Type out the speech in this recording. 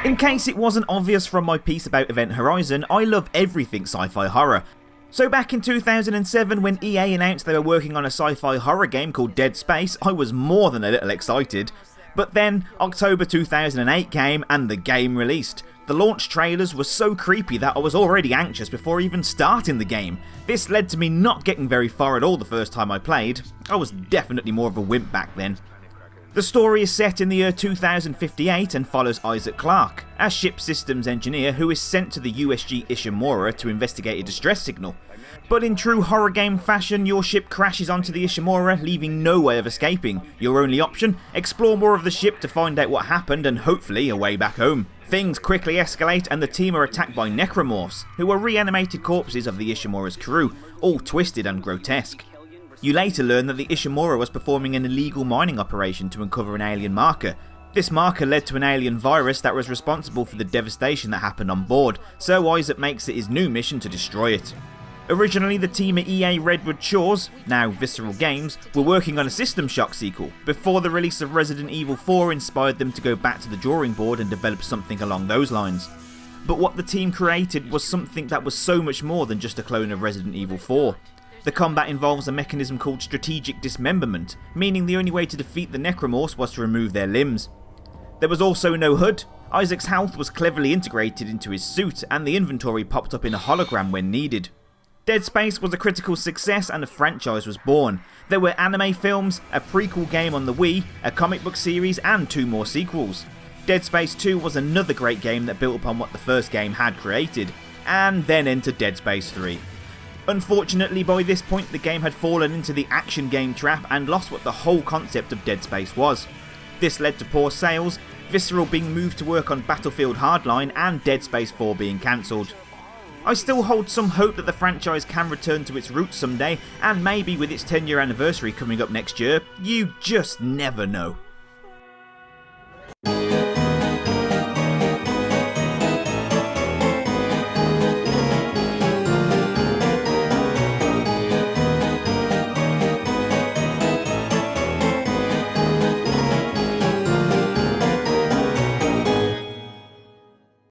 In case it wasn't obvious from my piece about Event Horizon, I love everything sci-fi horror. So back in 2007 when EA announced they were working on a sci-fi horror game called Dead Space, I was more than a little excited. But then October 2008 came and the game released. The launch trailers were so creepy that I was already anxious before even starting the game. This led to me not getting very far at all the first time I played. I was definitely more of a wimp back then. The story is set in the year 2058 and follows Isaac Clarke, a ship systems engineer who is sent to the USG Ishimura to investigate a distress signal. But in true horror game fashion, your ship crashes onto the Ishimura, leaving no way of escaping. Your only option? Explore more of the ship to find out what happened and hopefully a way back home. Things quickly escalate and the team are attacked by Necromorphs, who are reanimated corpses of the Ishimura's crew, all twisted and grotesque. You later learn that the Ishimura was performing an illegal mining operation to uncover an alien marker. This marker led to an alien virus that was responsible for the devastation that happened on board, so Isaac makes it his new mission to destroy it. Originally the team at EA Redwood Shores, now Visceral Games, were working on a System Shock sequel, before the release of Resident Evil 4 inspired them to go back to the drawing board and develop something along those lines. But what the team created was something that was so much more than just a clone of Resident Evil 4. The combat involves a mechanism called strategic dismemberment, meaning the only way to defeat the Necromorphs was to remove their limbs. There was also no HUD. Isaac's health was cleverly integrated into his suit and the inventory popped up in a hologram when needed. Dead Space was a critical success and a franchise was born. There were anime films, a prequel game on the Wii, a comic book series and 2 more sequels. Dead Space 2 was another great game that built upon what the first game had created, and then entered Dead Space 3. Unfortunately, by this point the game had fallen into the action game trap and lost what the whole concept of Dead Space was. This led to poor sales, Visceral being moved to work on Battlefield Hardline and Dead Space 4 being cancelled. I still hold some hope that the franchise can return to its roots someday, and maybe with its 10-year anniversary coming up next year, you just never know.